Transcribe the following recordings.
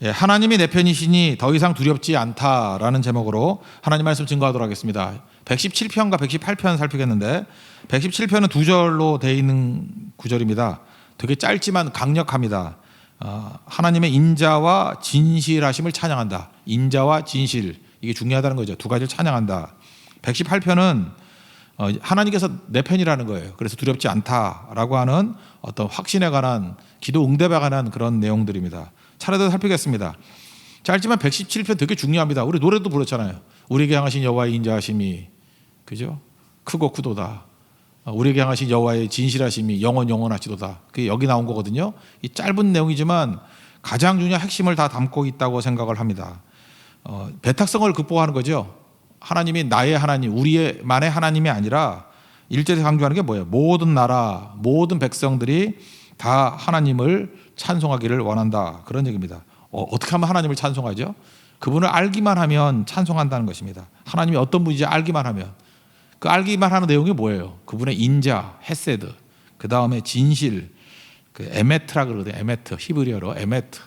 예, 하나님이 내 편이시니 더 이상 두렵지 않다라는 제목으로 하나님 말씀 증거하도록 하겠습니다. 117편과 118편 살피겠는데 117편은 두 절로 되어 있는 구절입니다. 되게 짧지만 강력합니다. 하나님의 인자와 진실하심을 찬양한다. 인자와 진실, 이게 중요하다는 거죠. 두 가지를 찬양한다. 118편은 하나님께서 내 편이라는 거예요. 그래서 두렵지 않다라고 하는 어떤 확신에 관한, 기도 응답에 관한 그런 내용들입니다. 차례대로 살피겠습니다. 짧지만 117편 되게 중요합니다. 우리 노래도 부르잖아요. 우리에게 향하신 여호와의 인자하심이, 그죠? 크고 크도다. 우리에게 향하신 여호와의 진실하심이 영원하시도다. 그게 여기 나온 거거든요. 이 짧은 내용이지만 가장 중요한 핵심을 다 담고 있다고 생각을 합니다. 배탁성을 극복하는 거죠. 하나님이 나의 하나님, 우리만의 하나님이 아니라 1절에서 강조하는 게 뭐예요? 모든 나라, 모든 백성들이 다 하나님을 찬송하기를 원한다. 그런 얘기입니다. 어떻게 하면 하나님을 찬송하죠? 그분을 알기만 하면 찬송한다는 것입니다. 하나님이 어떤 분인지 알기만 하면. 그 알기만 하는 내용이 뭐예요? 그분의 인자, 헤세드, 그 다음에 진실, 그 에메트라 그러거든요. 에메트, 히브리어로 에메트,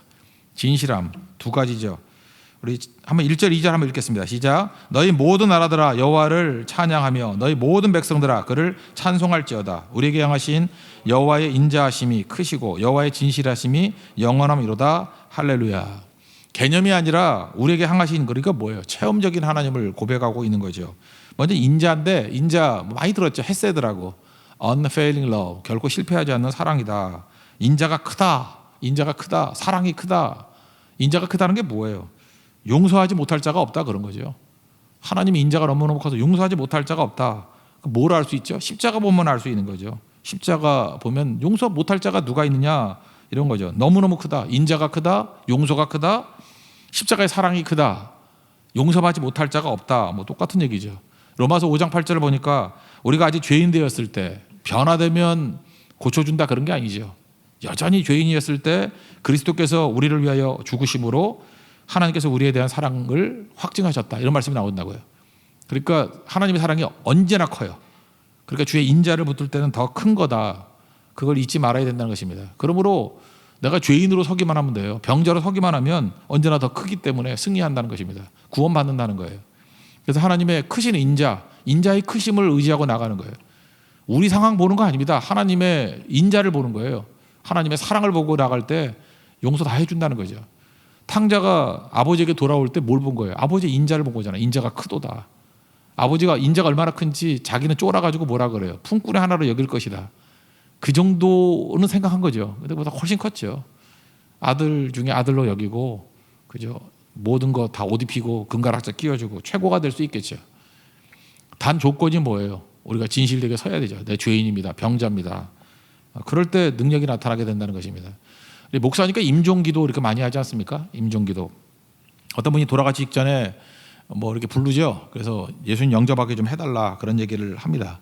진실함, 두 가지죠. 우리 한번 1절, 2절 한번 읽겠습니다. 시작. 너희 모든 나라들아 여호와를 찬양하며 너희 모든 백성들아 그를 찬송할지어다. 우리에게 향하신 여호와의 인자하심이 크시고 여호와의 진실하심이 영원함이로다. 할렐루야. 개념이 아니라 우리에게 향하신, 그러니까 뭐예요? 체험적인 하나님을 고백하고 있는 거죠. 먼저 인자인데, 인자 많이 들었죠. 헤세드라고. unfailing love, 결코 실패하지 않는 사랑이다. 인자가 크다. 인자가 크다. 사랑이 크다. 인자가 크다는 게 뭐예요? 용서하지 못할 자가 없다, 그런 거죠. 하나님의 인자가 너무너무 커서 용서하지 못할 자가 없다. 뭘 알 수 있죠? 십자가 보면 알 수 있는 거죠. 십자가 보면 용서 못할 자가 누가 있느냐, 이런 거죠. 너무너무 크다. 인자가 크다. 용서가 크다. 십자가의 사랑이 크다. 용서하지 못할 자가 없다. 뭐 똑같은 얘기죠. 로마서 5장 8절을 보니까 우리가 아직 죄인 되었을 때 변화되면 고쳐준다, 그런 게 아니죠. 여전히 죄인이었을 때 그리스도께서 우리를 위하여 죽으심으로 하나님께서 우리에 대한 사랑을 확증하셨다, 이런 말씀이 나온다고요. 그러니까 하나님의 사랑이 언제나 커요. 그러니까 주의 인자를 붙들 때는 더 큰 거다. 그걸 잊지 말아야 된다는 것입니다. 그러므로 내가 죄인으로 서기만 하면 돼요. 병자로 서기만 하면 언제나 더 크기 때문에 승리한다는 것입니다. 구원받는다는 거예요. 그래서 하나님의 크신 인자, 인자의 크심을 의지하고 나가는 거예요. 우리 상황 보는 거 아닙니다. 하나님의 인자를 보는 거예요. 하나님의 사랑을 보고 나갈 때 용서 다 해준다는 거죠. 탕자가 아버지에게 돌아올 때 뭘 본 거예요? 아버지의 인자를 본 거잖아요. 인자가 크도다. 아버지가 인자가 얼마나 큰지 자기는 쫄아가지고 뭐라 그래요? 품꾼의 하나로 여길 것이다. 그 정도는 생각한 거죠. 근데 그보다 훨씬 컸죠. 아들 중에 아들로 여기고, 그죠? 모든 거 다 옷 입히고 금가락자 끼워주고 최고가 될 수 있겠죠. 단 조건이 뭐예요? 우리가 진실되게 서야 되죠. 내 죄인입니다. 병자입니다. 그럴 때 능력이 나타나게 된다는 것입니다. 목사니까 임종기도 이렇게 많이 하지 않습니까? 임종기도. 어떤 분이 돌아가기 직전에 뭐 이렇게 부르죠. 그래서 예수님 영접하게 좀 해달라, 그런 얘기를 합니다.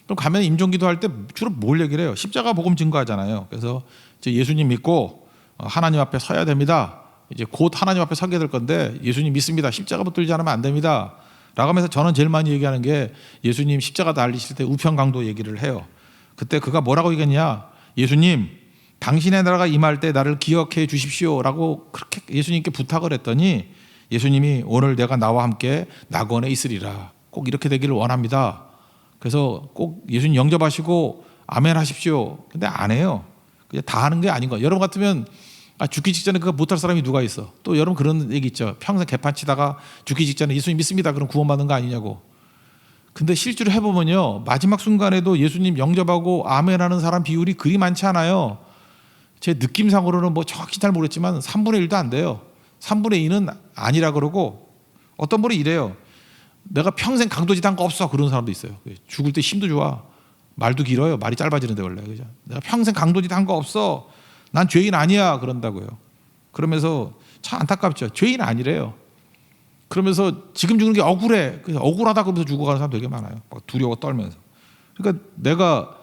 그럼 가면 임종기도 할 때 주로 뭘 얘기를 해요? 십자가 복음 증거하잖아요. 그래서 이제 예수님 믿고 하나님 앞에 서야 됩니다. 이제 곧 하나님 앞에 서게 될 건데 예수님 믿습니다. 십자가 붙들지 않으면 안 됩니다. 라고 하면서 저는 제일 많이 얘기하는 게 예수님 십자가 달리실 때 우편 강도 얘기를 해요. 그때 그가 뭐라고 얘기했냐? 예수님, 당신의 나라가 임할 때 나를 기억해 주십시오 라고 그렇게 예수님께 부탁을 했더니 예수님이 오늘 내가 나와 함께 낙원에 있으리라, 꼭 이렇게 되기를 원합니다. 그래서 꼭 예수님 영접하시고 아멘 하십시오. 근데 안 해요. 그냥 다 하는 게 아닌 거예요. 여러분 같으면 죽기 직전에 그거 못할 사람이 누가 있어? 또 여러분 그런 얘기 있죠. 평생 개판 치다가 죽기 직전에 예수님 믿습니다, 그럼 구원받는 거 아니냐고. 근데 실제로 해보면요, 마지막 순간에도 예수님 영접하고 아멘 하는 사람 비율이 그리 많지 않아요. 제 느낌상으로는 뭐 정확히 잘 모르겠지만 3분의 1도 안 돼요. 3분의 2는 아니라 그러고, 어떤 분이 이래요. 내가 평생 강도짓 한 거 없어, 그런 사람도 있어요. 죽을 때 힘도 좋아. 말도 길어요. 말이 짧아지는데 원래. 그죠? 내가 평생 강도짓 한 거 없어. 난 죄인 아니야, 그런다고요. 그러면서 참 안타깝죠. 죄인 아니래요. 그러면서 지금 죽는 게 억울해. 그래서 억울하다 그러면서 죽어가는 사람 되게 많아요. 막 두려워 떨면서. 그러니까 내가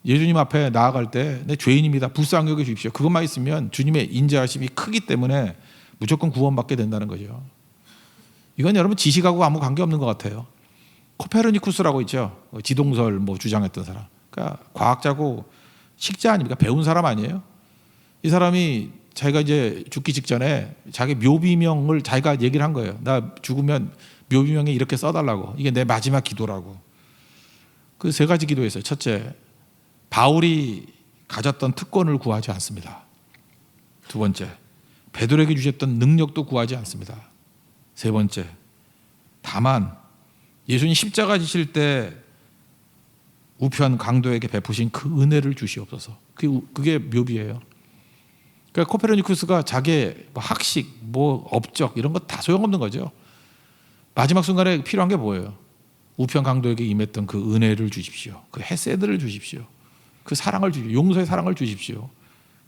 예수님 앞에 나아갈 때 내 죄인입니다, 불쌍히 여겨 주십시오, 그것만 있으면 주님의 인자하심이 크기 때문에 무조건 구원받게 된다는 거죠. 이건 여러분 지식하고 아무 관계없는 것 같아요. 코페르니쿠스라고 있죠. 지동설 뭐 주장했던 사람. 그러니까 과학자고 식자 아닙니까? 배운 사람 아니에요? 이 사람이 자기가 이제 죽기 직전에 자기 묘비명을 자기가 얘기를 한 거예요. 나 죽으면 묘비명에 이렇게 써달라고. 이게 내 마지막 기도라고. 그 세 가지 기도했어요. 첫째, 바울이 가졌던 특권을 구하지 않습니다. 두 번째, 베드로에게 주셨던 능력도 구하지 않습니다. 세 번째, 다만 예수님 십자가 지실 때 우편 강도에게 베푸신 그 은혜를 주시옵소서. 그게 묘비예요. 그러니까 코페르니쿠스가 자기의 학식, 업적 이런 거 다 소용없는 거죠. 마지막 순간에 필요한 게 뭐예요? 우편 강도에게 임했던 그 은혜를 주십시오. 그 헤세드를 주십시오. 그 사랑을 주십시오. 용서의 사랑을 주십시오.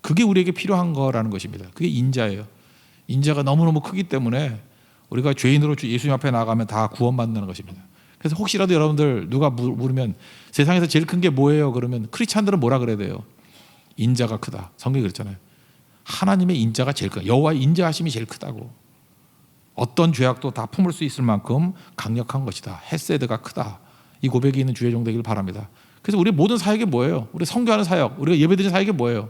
그게 우리에게 필요한 거라는 것입니다. 그게 인자예요. 인자가 너무너무 크기 때문에 우리가 죄인으로 예수님 앞에 나가면 다 구원받는 것입니다. 그래서 혹시라도 여러분들 누가 물으면 세상에서 제일 큰 게 뭐예요? 그러면 크리스찬들은 뭐라 그래야 돼요? 인자가 크다. 성경이 그랬잖아요. 하나님의 인자가 제일 크다. 여호와의 인자하심이 제일 크다고. 어떤 죄악도 다 품을 수 있을 만큼 강력한 것이다. 헤세드가 크다. 이 고백이 있는 주의 종 되기를 바랍니다. 그래서 우리 모든 사역이 뭐예요? 우리 선교하는 사역, 우리가 예배드리는 사역이 뭐예요?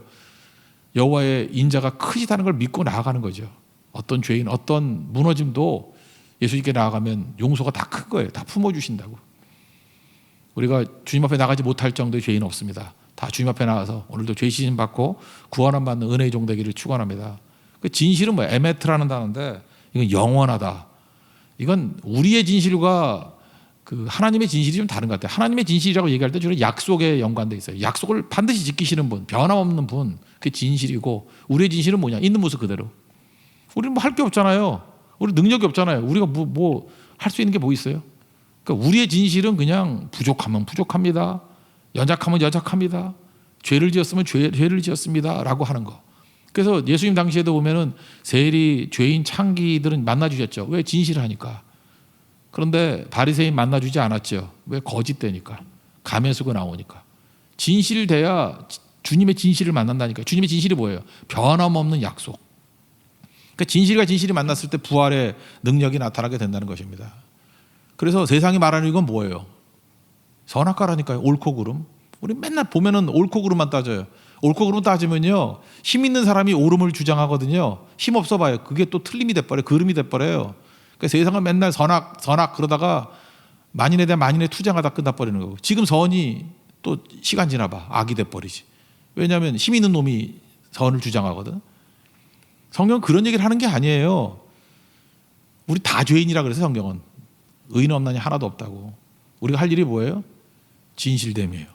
여호와의 인자가 크시다는 걸 믿고 나아가는 거죠. 어떤 죄인, 어떤 무너짐도 예수님께 나아가면 용서가 다 큰 거예요. 다 품어주신다고. 우리가 주님 앞에 나가지 못할 정도의 죄인은 없습니다. 다 주님 앞에 나가서 오늘도 죄 씻음 받고 구원함 받는 은혜의 종 되기를 축원합니다. 그 진실은 뭐예요? 에메트라는 단어인데 이건 영원하다. 이건 우리의 진실과 그 하나님의 진실이 좀 다른 것 같아요. 하나님의 진실이라고 얘기할 때 주로 약속에 연관돼 있어요. 약속을 반드시 지키시는 분, 변함없는 분, 그게 진실이고 우리의 진실은 뭐냐? 있는 모습 그대로. 우리는 뭐 할 게 없잖아요. 우리 능력이 없잖아요. 우리가 할 수 있는 게 뭐 있어요? 그러니까 우리의 진실은 그냥 부족하면 부족합니다. 연약하면 연약합니다. 죄를 지었으면 죄를 지었습니다라고 하는 거. 그래서 예수님 당시에도 보면은 세리, 죄인, 창기들은 만나주셨죠. 왜? 진실을 하니까. 그런데 바리새인 만나주지 않았죠. 왜? 거짓되니까. 가면 쓰고 나오니까. 진실돼야 주님의 진실을 만난다니까. 주님의 진실이 뭐예요? 변함없는 약속. 그러니까 진실과 진실이 만났을 때 부활의 능력이 나타나게 된다는 것입니다. 그래서 세상이 말하는 이건 뭐예요? 선악과라니까요. 옳고 그름. 우리 맨날 보면은 옳고 그름만 따져요. 옳고 그름 따지면요, 힘 있는 사람이 옳음을 주장하거든요. 힘 없어 봐요. 그게 또 틀림이 돼버려요. 그름이 돼버려요. 그러니까 세상은 맨날 선악 그러다가 만인에 대한 만인의 투쟁하다 끝나버리는 거고. 지금 선이 또 시간 지나봐 악이 돼버리지. 왜냐하면 힘 있는 놈이 선을 주장하거든. 성경은 그런 얘기를 하는 게 아니에요. 우리 다 죄인이라 그래서 성경은 의인 없나니 하나도 없다고. 우리가 할 일이 뭐예요? 진실됨이에요.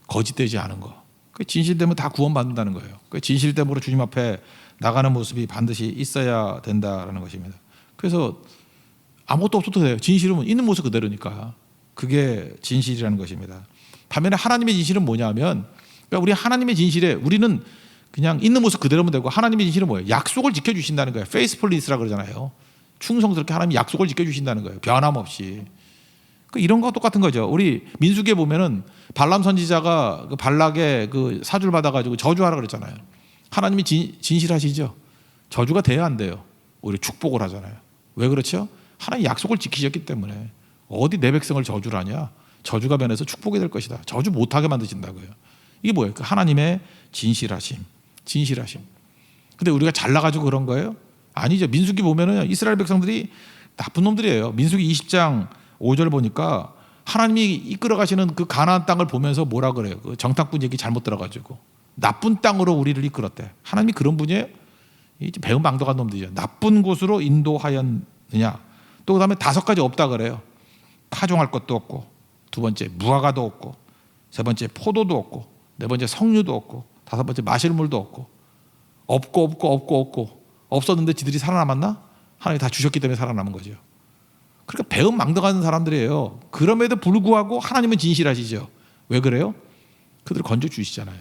거짓되지 않은 거. 그 진실됨은 다 구원받는다는 거예요. 그 진실됨으로 주님 앞에 나가는 모습이 반드시 있어야 된다는 것입니다. 그래서 아무것도 없어도 돼요. 진실은 있는 모습 그대로니까. 그게 진실이라는 것입니다. 반면에 하나님의 진실은 뭐냐면, 그러니까 우리 하나님의 진실에 우리는 그냥 있는 모습 그대로면 되고, 하나님의 진실은 뭐예요? 약속을 지켜주신다는 거예요. 페이스풀리스라고 그러잖아요. 충성스럽게 하나님이 약속을 지켜주신다는 거예요. 변함없이. 이런 거 똑같은 거죠. 우리 민수기에 보면은 발람 선지자가 그 발락의 그 사주를 받아가지고 저주하라 그랬잖아요. 하나님이 진실하시죠. 저주가 돼야 안 돼요. 오히려 축복을 하잖아요. 왜 그렇죠? 하나님 약속을 지키셨기 때문에. 어디 내 백성을 저주를 하냐? 저주가 변해서 축복이 될 것이다. 저주 못하게 만드신다고요. 이게 뭐예요? 그 하나님의 진실하심. 근데 우리가 잘나가지고 그런 거예요? 아니죠. 민수기 보면은 이스라엘 백성들이 나쁜 놈들이에요. 민수기 20장 5절 보니까 하나님이 이끌어 가시는 그 가나안 땅을 보면서 뭐라 그래요? 그 정탐꾼 얘기 잘못 들어가지고 나쁜 땅으로 우리를 이끌었대. 하나님이 그런 분이에요? 이제 배은망덕한 놈들이죠. 나쁜 곳으로 인도하였느냐. 또 그다음에 5가지 없다 그래요. 파종할 것도 없고, 두 번째 무화과도 없고, 세 번째 포도도 없고, 네 번째 석류도 없고, 5번째 마실 물도 없고 없었는데 지들이 살아남았나? 하나님이 다 주셨기 때문에 살아남은 거죠. 그러니까 배은망덕한 사람들이에요. 그럼에도 불구하고 하나님은 진실하시죠. 왜 그래요? 그들을 건져주시잖아요.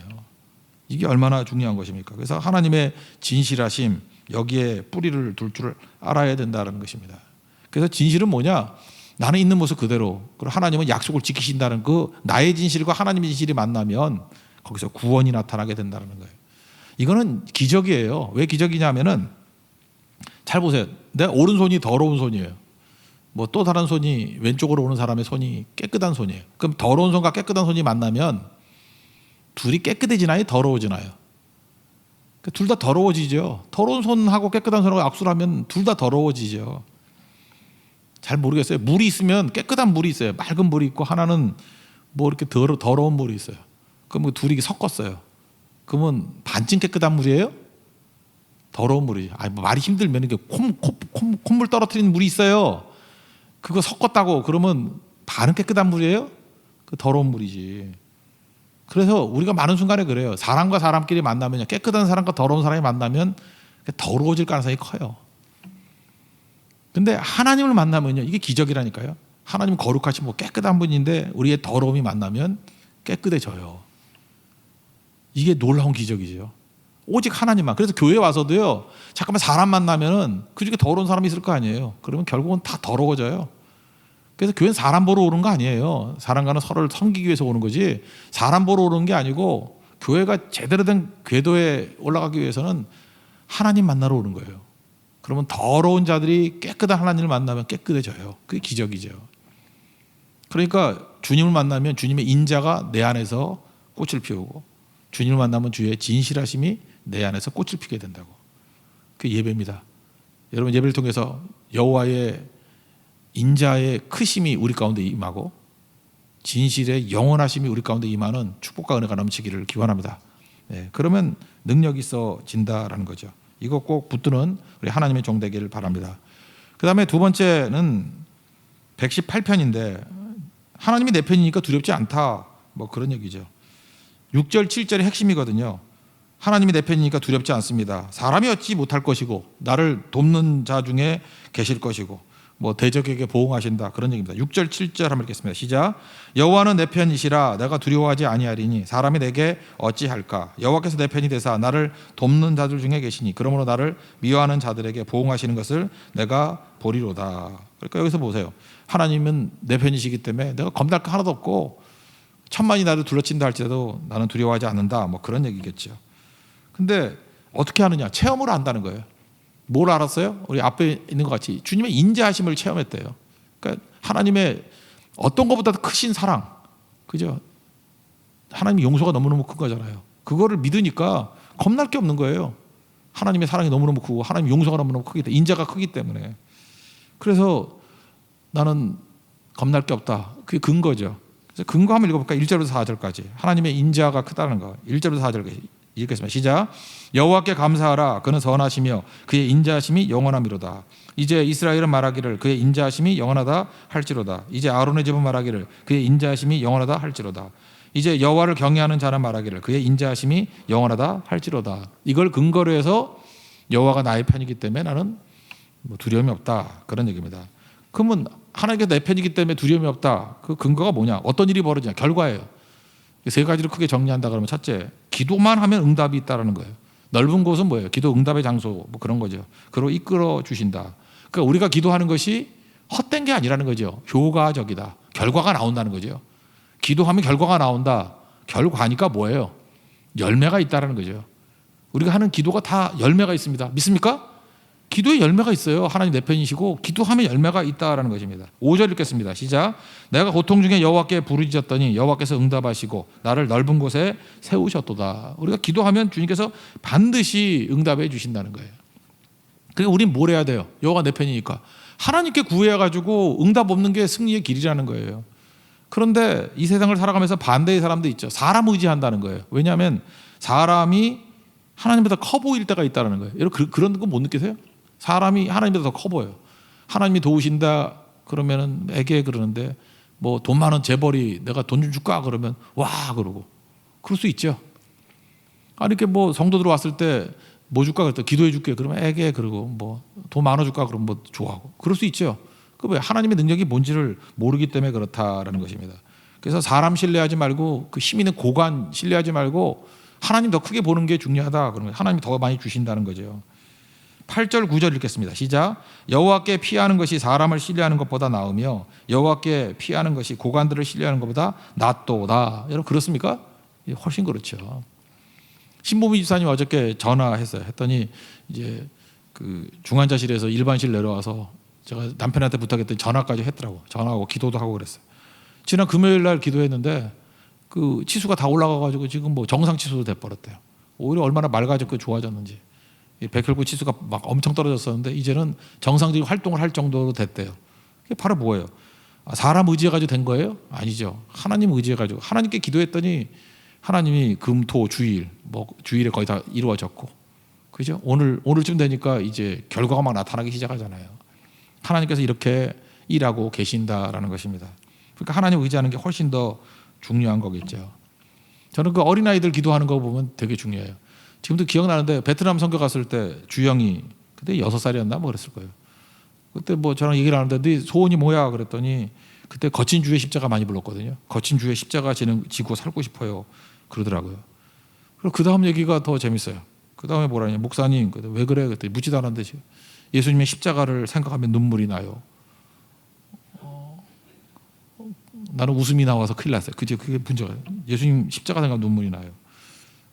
이게 얼마나 중요한 것입니까? 그래서 하나님의 진실하심, 여기에 뿌리를 둘 줄 알아야 된다는 것입니다. 그래서 진실은 뭐냐? 나는 있는 모습 그대로, 그리고 하나님은 약속을 지키신다는 그 나의 진실과 하나님의 진실이 만나면 거기서 구원이 나타나게 된다는 거예요. 이거는 기적이에요. 왜 기적이냐면은, 잘 보세요. 내 오른손이 더러운 손이에요. 뭐 또 다른 손이, 왼쪽으로 오는 사람의 손이 깨끗한 손이에요. 그럼 더러운 손과 깨끗한 손이 만나면 둘이 깨끗해지나요? 더러워지나요? 둘 다 더러워지죠. 더러운 손하고 깨끗한 손하고 악수를 하면 둘 다 더러워지죠. 잘 모르겠어요. 물이 있으면 깨끗한 물이 있어요. 맑은 물이 있고 하나는 뭐 이렇게 더러운 물이 있어요. 그럼 둘이 섞었어요. 그러면 반쯤 깨끗한 물이에요? 더러운 물이죠. 아니, 뭐 말이 힘들면 이렇게 콧물 떨어뜨리는 물이 있어요. 그거 섞었다고 그러면 반은 깨끗한 물이에요? 그 더러운 물이지. 그래서 우리가 많은 순간에 그래요. 사람과 사람끼리 만나면 깨끗한 사람과 더러운 사람이 만나면 더러워질 가능성이 커요. 근데 하나님을 만나면요, 이게 기적이라니까요. 하나님은 거룩하시고 깨끗한 분인데 우리의 더러움이 만나면 깨끗해져요. 이게 놀라운 기적이죠. 오직 하나님만. 그래서 교회 와서도요, 잠깐만 사람 만나면은 그 중에 더러운 사람이 있을 거 아니에요. 그러면 결국은 다 더러워져요. 그래서 교회는 사람 보러 오는 거 아니에요. 사람과는 서로를 섬기기 위해서 오는 거지, 사람 보러 오는 게 아니고, 교회가 제대로 된 궤도에 올라가기 위해서는 하나님 만나러 오는 거예요. 그러면 더러운 자들이 깨끗한 하나님을 만나면 깨끗해져요. 그게 기적이죠. 그러니까 주님을 만나면 주님의 인자가 내 안에서 꽃을 피우고, 주님을 만나면 주의 진실하심이 내 안에서 꽃을 피게 된다고. 그게 예배입니다. 여러분, 예배를 통해서 여호와의 인자의 크심이 우리 가운데 임하고 진실의 영원하심이 우리 가운데 임하는 축복과 은혜가 넘치기를 기원합니다. 네, 그러면 능력이 있어진다라는 거죠. 이거 꼭 붙드는 우리 하나님의 종 되기를 바랍니다. 그 다음에 두 번째는 118편인데 하나님이 내 편이니까 두렵지 않다, 뭐 그런 얘기죠. 6절 7절의 핵심이거든요. 하나님이 내 편이니까 두렵지 않습니다. 사람이 어찌 못할 것이고 나를 돕는 자 중에 계실 것이고 뭐 대적에게 보응하신다, 그런 얘기입니다. 6절 7절 한번 읽겠습니다. 시작. 여호와는 내 편이시라 내가 두려워하지 아니하리니 사람이 내게 어찌할까. 여호와께서 내 편이 되사 나를 돕는 자들 중에 계시니 그러므로 나를 미워하는 자들에게 보응하시는 것을 내가 보리로다. 그러니까 여기서 보세요. 하나님은 내 편이시기 때문에 내가 겁날 거 하나도 없고 천만이 나를 둘러친다 할지라도 나는 두려워하지 않는다, 뭐 그런 얘기겠죠. 근데 어떻게 하느냐? 체험으로 안다는 거예요. 뭘 알았어요? 우리 앞에 있는 것 같이 주님의 인자하심을 체험했대요. 그러니까 하나님의 어떤 것보다 크신 사랑, 그죠? 하나님의 용서가 너무너무 큰 거잖아요. 그거를 믿으니까 겁날 게 없는 거예요. 하나님의 사랑이 너무너무 크고 하나님의 용서가 너무너무 크기 때문에, 인자가 크기 때문에. 그래서 나는 겁날 게 없다. 그게 근거죠. 그래서 근거 한번 읽어볼까요? 1절부터 4절까지. 하나님의 인자가 크다는 거. 1절부터 4절까지 읽겠습니다. 시작. 여호와께 감사하라. 그는 선하시며 그의 인자하심이 영원함이로다. 이제 이스라엘은 말하기를 그의 인자하심이 영원하다 할지로다. 이제 아론의 집은 말하기를 그의 인자하심이 영원하다 할지로다. 이제 여호와를 경외하는 자는 말하기를 그의 인자하심이 영원하다 할지로다. 이걸 근거로 해서 여호와가 나의 편이기 때문에 나는 뭐 두려움이 없다, 그런 얘기입니다. 그러면 하나님께서 내 편이기 때문에 두려움이 없다, 그 근거가 뭐냐? 어떤 일이 벌어지냐? 결과예요. 세 가지로 크게 정리한다 그러면, 첫째, 기도만 하면 응답이 있다라는 거예요. 넓은 곳은 뭐예요? 기도 응답의 장소, 뭐 그런 거죠. 그로 이끌어 주신다. 그러니까 우리가 기도하는 것이 헛된 게 아니라는 거죠. 효과적이다. 결과가 나온다는 거죠. 기도하면 결과가 나온다. 결과니까 뭐예요? 열매가 있다라는 거죠. 우리가 하는 기도가 다 열매가 있습니다. 믿습니까? 기도에 열매가 있어요. 하나님 내 편이시고 기도하면 열매가 있다라는 것입니다. 5절 읽겠습니다. 시작. 내가 고통 중에 여호와께 부르짖었더니 여호와께서 응답하시고 나를 넓은 곳에 세우셨도다. 우리가 기도하면 주님께서 반드시 응답해 주신다는 거예요. 그러니까 우린 뭘 해야 돼요? 여호와가 내 편이니까 하나님께 구해가지고 응답 없는 게 승리의 길이라는 거예요. 그런데 이 세상을 살아가면서 반대의 사람도 있죠. 사람 의지한다는 거예요. 왜냐하면 사람이 하나님보다 커 보일 때가 있다는 거예요. 여러분 그런 거 못 느끼세요? 사람이 하나님보다 더 커 보여요. 하나님이 도우신다 그러면은 애게 그러는데, 뭐 돈 많은 재벌이 내가 돈 좀 줄까 그러면 와 그러고, 그럴 수 있죠. 아니 이렇게 뭐 성도들 왔을 때 뭐 줄까 그랬더니 기도해 줄게 그러면 애게 그러고, 뭐 돈 많아 줄까 그러면 뭐 좋아하고, 그럴 수 있죠. 그 왜? 하나님의 능력이 뭔지를 모르기 때문에 그렇다라는 것입니다. 그래서 사람 신뢰하지 말고 그 힘 있는 고관 신뢰하지 말고 하나님 더 크게 보는 게 중요하다. 그러면 하나님이 더 많이 주신다는 거죠. 8절 9절 읽겠습니다. 시작. 여호와께 피하는 것이 사람을 신뢰하는 것보다 나으며 여호와께 피하는 것이 고관들을 신뢰하는 것보다 낫도다. 여러분 그렇습니까? 훨씬 그렇죠. 신보미 집사님 어저께 전화했어요. 했더니 이제 그 중환자실에서 일반실 내려와서 제가 남편한테 부탁했더니 전화까지 했더라고. 전화하고 기도도 하고 그랬어요. 지난 금요일 날 기도했는데 그 치수가 다 올라가가지고 지금 뭐 정상 치수도 돼버렸대요. 오히려 얼마나 맑아졌고 좋아졌는지. 이 백혈구 치수가 막 엄청 떨어졌었는데 이제는 정상적인 활동을 할 정도로 됐대요. 그게 바로 뭐예요? 사람 의지해가지고 된 거예요? 아니죠. 하나님 의지해가지고 하나님께 기도했더니 하나님이 금, 토, 주일 뭐 주일에 거의 다 이루어졌고, 그죠? 오늘쯤 되니까 이제 결과가 막 나타나기 시작하잖아요. 하나님께서 이렇게 일하고 계신다라는 것입니다. 그러니까 하나님 의지하는 게 훨씬 더 중요한 거겠죠. 저는 그 어린아이들 기도하는 거 보면 되게 중요해요. 지금도 기억나는데 베트남 선교 갔을 때 주영이 그때 6살이었나 뭐 그랬을 거예요. 그때 뭐 저랑 얘기를 하는데 네 소원이 뭐야 그랬더니 그때 거친 주의 십자가 많이 불렀거든요. 거친 주의 십자가 지고 살고 싶어요 그러더라고요. 그리고 그 다음 얘기가 더 재밌어요. 그 다음에 뭐라냐, 목사님 왜 그래 그랬더니 묻지도 않았는데 예수님의 십자가를 생각하면 눈물이 나요. 나는 웃음이 나와서 큰일 났어요. 그게 문제가. 예수님 십자가 생각하면 눈물이 나요.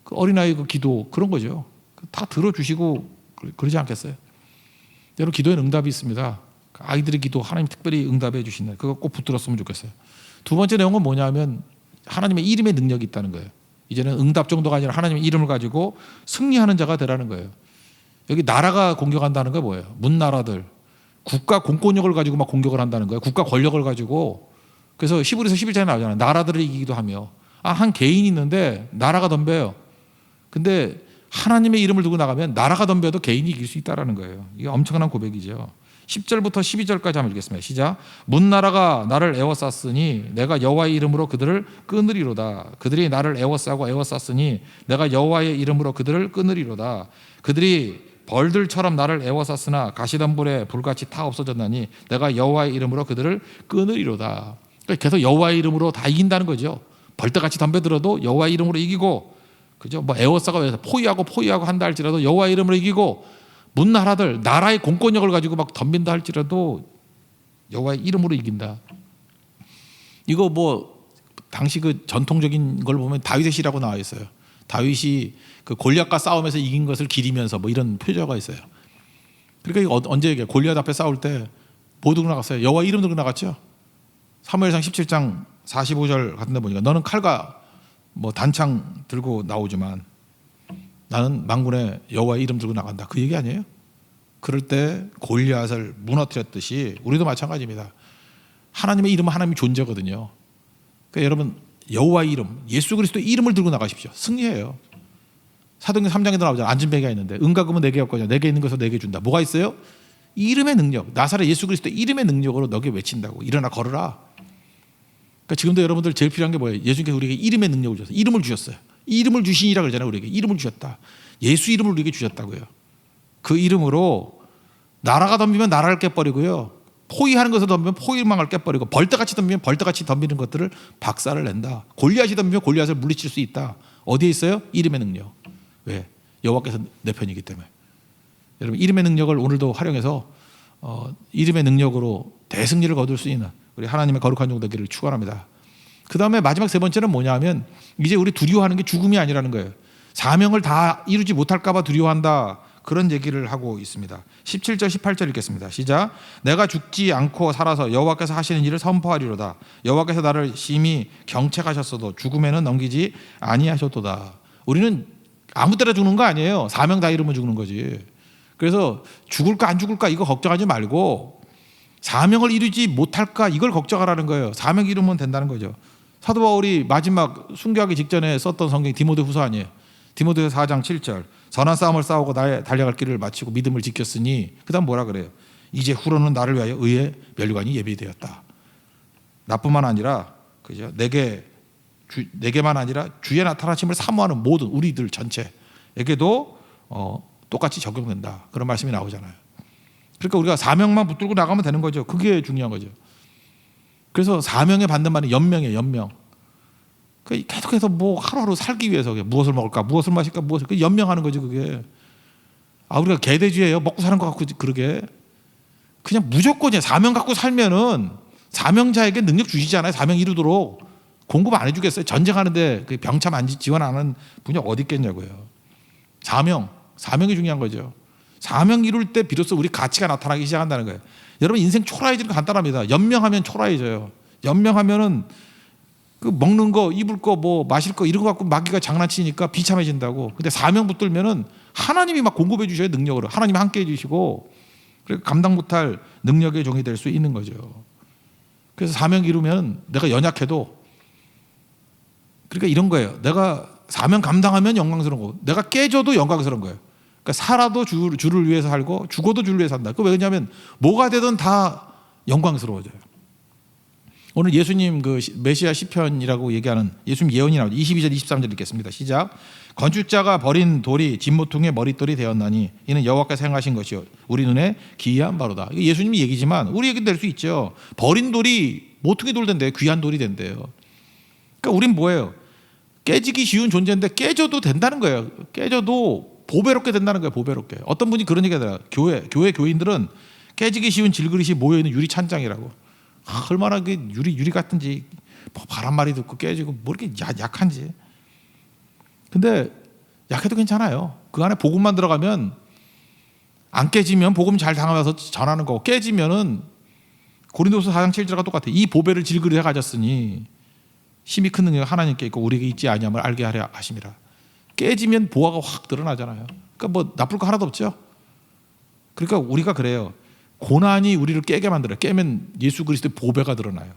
그 어린아이 그 기도 그런 거죠. 다 들어주시고 그러지 않겠어요? 여러분 기도에는 응답이 있습니다. 아이들의 기도 하나님 특별히 응답해 주신다. 그거 꼭 붙들었으면 좋겠어요. 두 번째 내용은 뭐냐면 하나님의 이름의 능력이 있다는 거예요. 이제는 응답 정도가 아니라 하나님의 이름을 가지고 승리하는 자가 되라는 거예요. 여기 나라가 공격한다는 게 뭐예요? 문나라들 국가 공권력을 가지고 막 공격을 한다는 거예요. 국가 권력을 가지고. 그래서 히브리서 11장에 나오잖아요. 나라들을 이기기도 하며. 한 개인이 있는데 나라가 덤벼요. 근데 하나님의 이름을 두고 나가면 나라가 덤벼도 개인이 이길 수 있다는 거예요. 이게 엄청난 고백이죠. 10절부터 12절까지 한번 읽겠습니다. 시작. 문나라가 나를 애워쌌으니 내가 여호와의 이름으로 그들을 끊으리로다. 그들이 나를 애워싸고 애워쌌으니 내가 여호와의 이름으로 그들을 끊으리로다. 그들이 벌들처럼 나를 애워쌌으나 가시덤불에 불같이 타 없어졌나니 내가 여호와의 이름으로 그들을 끊으리로다. 그러니까 계속 여호와의 이름으로 다 이긴다는 거죠. 벌떼같이 덤벼들어도 여호와의 이름으로 이기고, 그죠? 뭐 에워싸가 포위하고 한다 할지라도 여호와의 이름으로 이기고, 문나라들 나라의 공권력을 가지고 막 덤빈다 할지라도 여호와의 이름으로 이긴다. 이거 뭐 당시 그 전통적인 걸 보면 다윗의 시라고 나와 있어요. 다윗이 그 골리앗과 싸움에서 이긴 것을 기리면서 뭐 이런 표저가 있어요. 그러니까 언제 얘기해? 골리앗 앞에 싸울 때 뭐 들고 나갔어요? 여호와 이름 들고 나갔죠. 사무엘상 17장 45절 같은 데 보니까 너는 칼과 뭐 단창 들고 나오지만 나는 만군의 여호와의 이름 들고 나간다. 그 얘기 아니에요? 그럴 때 골리앗을 무너뜨렸듯이 우리도 마찬가지입니다. 하나님의 이름은 하나님의 존재거든요. 그러니까 여러분 여호와의 이름, 예수 그리스도의 이름을 들고 나가십시오. 승리해요. 사도행전 3장에도 나오잖아요. 앉은배가 있는데 은과 금은 내게 없거냐, 내게 있는 것을 내게 준다. 뭐가 있어요? 이름의 능력, 나사렛 예수 그리스도의 이름의 능력으로 너게 외친다고. 일어나 걸어라. 그러니까 지금도 여러분들 제일 필요한 게 뭐예요? 예수님께서 우리에게 이름의 능력을 주셨어요. 이름을 주셨어요. 이름을 주시니라 그러잖아요. 우리에게 이름을 주셨다. 예수 이름을 우리에게 주셨다고요. 그 이름으로 나라가 덤비면 나라를 깨버리고요, 포위하는 것을 덤비면 포위망을 깨버리고, 벌떼같이 덤비면 벌떼같이 덤비는 것들을 박살을 낸다. 골리앗이 덤비면 골리앗을 물리칠 수 있다. 어디에 있어요? 이름의 능력. 왜? 여호와께서 내 편이기 때문에. 여러분 이름의 능력을 오늘도 활용해서 이름의 능력으로 대승리를 거둘 수 있는 우리 하나님의 거룩한 종 되기를 축원합니다. 그 다음에 마지막 세 번째는 뭐냐면 이제 우리 두려워하는 게 죽음이 아니라는 거예요. 사명을 다 이루지 못할까 봐 두려워한다. 그런 얘기를 하고 있습니다. 17절 18절 읽겠습니다. 시작. 내가 죽지 않고 살아서 여호와께서 하시는 일을 선포하리로다. 여호와께서 나를 심히 경책하셨어도 죽음에는 넘기지 아니하셨도다. 우리는 아무 때나 죽는 거 아니에요. 사명 다 이루면 죽는 거지. 그래서 죽을까 안 죽을까 이거 걱정하지 말고 사명을 이루지 못할까 이걸 걱정하라는 거예요. 사명 이루면 된다는 거죠. 사도 바울이 마지막 순교하기 직전에 썼던 성경이 디모데후서 아니에요. 디모데후서 4장 7절. 선한 싸움을 싸우고 나의 달려갈 길을 마치고 믿음을 지켰으니, 그다음 뭐라 그래요? 이제 후로는 나를 위하여 의의 면류관이 예비되었다. 나뿐만 아니라, 그죠? 내게만 아니라 주의 나타나심을 사모하는 모든 우리들 전체에게도 똑같이 적용된다. 그런 말씀이 나오잖아요. 그러니까 우리가 사명만 붙들고 나가면 되는 거죠. 그게 중요한 거죠. 그래서 사명에 받는 말은 연명이에요. 연명. 계속해서 뭐 하루하루 살기 위해서 무엇을 먹을까, 무엇을 마실까, 무엇을 연명하는 거죠. 그게. 우리가 개돼지예요. 먹고 사는 것 같고 그러게. 그냥 무조건이에요. 사명 갖고 살면은 사명자에게 능력 주시잖아요. 사명 이루도록. 공급 안 해주겠어요? 전쟁하는데 병참 안 지원 안 하는 분이 어디 있겠냐고요. 사명이 중요한 거죠. 사명 이룰 때 비로소 우리 가치가 나타나기 시작한다는 거예요. 여러분 인생 초라해지는 거 간단합니다. 연명하면 초라해져요. 연명하면은 그 먹는 거, 입을 거, 뭐 마실 거 이런 거 갖고 마귀가 장난치니까 비참해진다고. 근데 사명 붙들면은 하나님이 막 공급해 주셔요, 능력으로. 하나님이 함께 해주시고, 그래서 감당 못할 능력의 종이 될 수 있는 거죠. 그래서 사명 이루면 내가 연약해도, 그러니까 이런 거예요. 내가 사명 감당하면 영광스러운 거고, 내가 깨져도 영광스러운 거예요. 그러니까 살아도 주를 위해서 살고 죽어도 주를 위해서 산다. 그 왜냐하면 뭐가 되든 다 영광스러워져요. 오늘 예수님 그 메시아 시편이라고 얘기하는 예수님 예언이 나오죠. 22절 23절 읽겠습니다. 시작. 건축자가 버린 돌이 진모퉁이의 머릿돌이 되었나니 이는 여호와께서 행하신 것이요 우리 눈에 기이한 바로다. 이게 예수님이 얘기지만 우리 얘기도 될 수 있죠. 버린 돌이 모퉁이 돌 된대요. 귀한 돌이 된대요. 그러니까 우린 뭐예요? 깨지기 쉬운 존재인데 깨져도 된다는 거예요. 깨져도 보배롭게 된다는 거예요. 보배롭게. 어떤 분이 그런 얘기 하더라고요. 교회 교인들은 깨지기 쉬운 질그릇이 모여있는 유리 찬장이라고. 얼마나 그 유리 같은지, 뭐 바람말이 듣고 깨지고 뭐 이렇게 약한지. 근데 약해도 괜찮아요. 그 안에 복음만 들어가면, 안 깨지면 복음 잘 당하면서 전하는 거고, 깨지면은 고린도서 4장 7절과 똑같아요. 이 보배를 질그릇에 가졌으니 힘이 큰 능력이 하나님께 있고 우리에게 있지 아니함을 알게 하려 하심이라. 깨지면 보화가 확 드러나잖아요. 그러니까 뭐 나쁠 거 하나도 없죠. 그러니까 우리가 그래요. 고난이 우리를 깨게 만들어요. 깨면 예수 그리스도의 보배가 드러나요.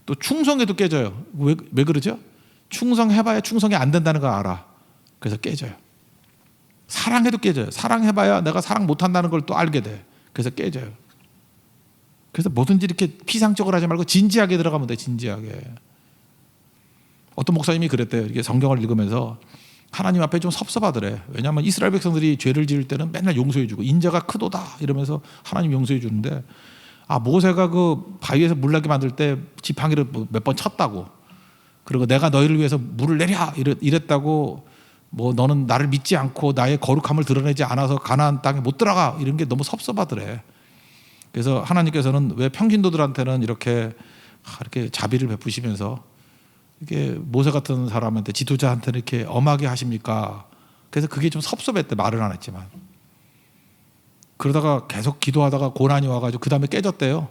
또 충성해도 깨져요. 왜 그러죠? 충성해봐야 충성이 안 된다는 걸 알아. 그래서 깨져요. 사랑해도 깨져요. 사랑해봐야 내가 사랑 못한다는 걸 또 알게 돼. 그래서 깨져요. 그래서 뭐든지 이렇게 피상적으로 하지 말고 진지하게 들어가면 돼. 진지하게. 어떤 목사님이 그랬대요. 이게 성경을 읽으면서 하나님 앞에 좀 섭섭하더래. 왜냐하면 이스라엘 백성들이 죄를 지을 때는 맨날 용서해주고 인자가 크도다 이러면서 하나님 용서해 주는데, 모세가 그 바위에서 물 나게 만들 때 지팡이를 몇 번 쳤다고, 그리고 내가 너희를 위해서 물을 내려 이랬다고, 뭐 너는 나를 믿지 않고 나의 거룩함을 드러내지 않아서 가나안 땅에 못 들어가, 이런 게 너무 섭섭하더래. 그래서 하나님께서는 왜 평신도들한테는 이렇게 자비를 베푸시면서 이게 모세 같은 사람한테, 지도자한테는 이렇게 엄하게 하십니까? 그래서 그게 좀 섭섭했대. 말은 안 했지만. 그러다가 계속 기도하다가 고난이 와가지고 그 다음에 깨졌대요.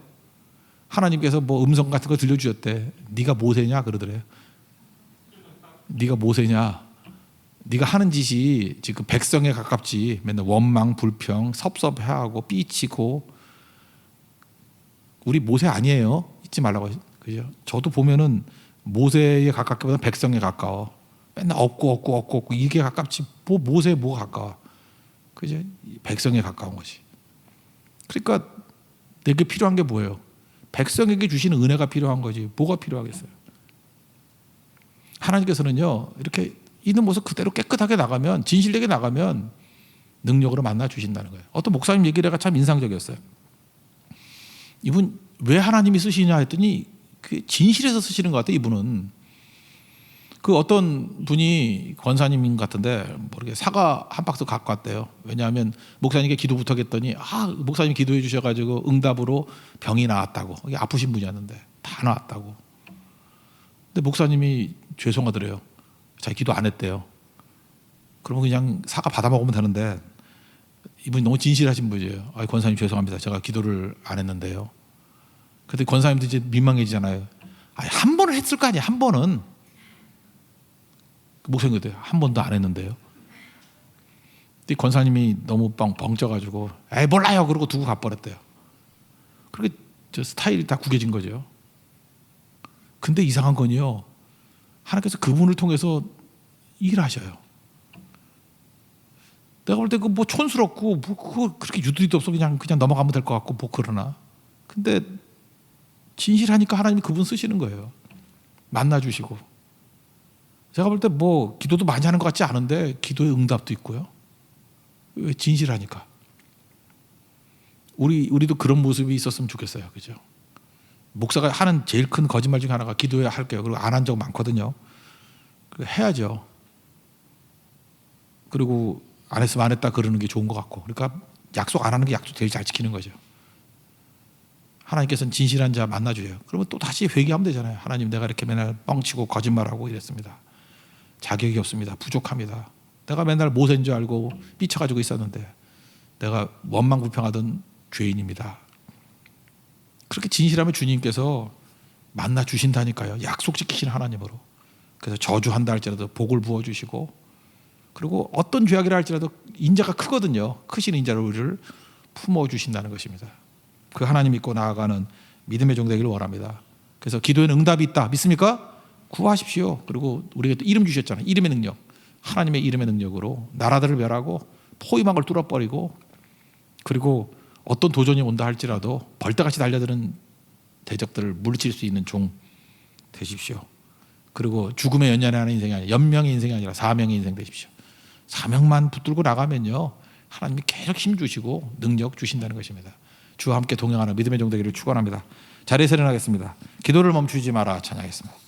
하나님께서 뭐 음성 같은 거 들려주셨대. 네가 모세냐 그러더래요. 네가 모세냐? 네가 하는 짓이 지금 백성에 가깝지. 맨날 원망, 불평, 섭섭해하고 삐치고. 우리 모세 아니에요. 잊지 말라고. 그죠? 저도 보면은 모세에 가깝기보다 백성에 가까워. 맨날 없고 이게 가깝지. 뭐 모세에 뭐가 가까워. 그죠? 백성에 가까운 것이. 그러니까 내게 필요한 게 뭐예요? 백성에게 주시는 은혜가 필요한 거지. 뭐가 필요하겠어요? 하나님께서는요, 이렇게 있는 모습 그대로 깨끗하게 나가면, 진실되게 나가면 능력으로 만나 주신다는 거예요. 어떤 목사님 얘기가 참 인상적이었어요. 이분 왜 하나님이 쓰시냐 했더니 그 진실에서 쓰시는 것 같아요. 이분은 그 어떤 분이 권사님 같은데 모르게 사과 한 박스 갖고 왔대요. 왜냐하면 목사님께 기도 부탁했더니 목사님 기도해 주셔가지고 응답으로 병이 나았다고. 이게 아프신 분이었는데 다 나았다고. 근데 목사님이 죄송하더래요. 자기 기도 안 했대요. 그러면 그냥 사과 받아 먹으면 되는데, 이분이 너무 진실하신 분이에요. 권사님 죄송합니다. 제가 기도를 안 했는데요. 근데 권사님도 이제 민망해지잖아요. 한 번은 했을 거 아니에요. 한 번은. 목사님 그래요. 한 번도 안 했는데요. 근데 권사님이 너무 벙쪄가지고 몰라요. 그러고 두고 가버렸대요. 그렇게 스타일이 다 구겨진 거죠. 근데 이상한 건요, 하나님께서 그분을 통해서 일하셔요. 내가 볼 때 그 뭐 촌스럽고 뭐 그거 그렇게 유두리도 없어 그냥 넘어가면 될 것 같고 뭐 그러나. 근데 진실하니까 하나님이 그분 쓰시는 거예요. 만나주시고. 제가 볼 때 뭐 기도도 많이 하는 것 같지 않은데 기도의 응답도 있고요. 왜? 진실하니까. 우리도 그런 모습이 있었으면 좋겠어요. 그죠? 목사가 하는 제일 큰 거짓말 중에 하나가 기도해야 할게요. 그리고 안 한 적 많거든요. 해야죠. 그리고 안 했으면 안 했다 그러는 게 좋은 것 같고. 그러니까 약속 안 하는 게 약속 제일 잘 지키는 거죠. 하나님께서는 진실한 자 만나주세요. 그러면 또 다시 회개하면 되잖아요. 하나님, 내가 이렇게 맨날 뻥치고 거짓말하고 이랬습니다. 자격이 없습니다. 부족합니다. 내가 맨날 모세인 줄 알고 삐쳐가지고 있었는데 내가 원망불평하던 죄인입니다. 그렇게 진실하면 주님께서 만나 주신다니까요. 약속 지키시는 하나님으로. 그래서 저주한다 할지라도 복을 부어주시고, 그리고 어떤 죄악이라 할지라도 인자가 크거든요. 크신 인자를 우리를 품어주신다는 것입니다. 그 하나님 믿고 나아가는 믿음의 종 되기를 원합니다. 그래서 기도에는 응답이 있다. 믿습니까? 구하십시오. 그리고 우리에게 또 이름 주셨잖아요. 이름의 능력. 하나님의 이름의 능력으로 나라들을 멸하고 포위망을 뚫어버리고, 그리고 어떤 도전이 온다 할지라도 벌떼같이 달려드는 대적들을 물리칠 수 있는 종 되십시오. 그리고 죽음에 연연하는 인생이 아니라, 연명의 인생이 아니라 사명의 인생 되십시오. 사명만 붙들고 나가면요, 하나님이 계속 힘 주시고 능력 주신다는 것입니다. 주와 함께 동행하는 믿음의 종 되기를 축원합니다. 자리에서 일어나겠습니다. 기도를 멈추지 마라 찬양하겠습니다.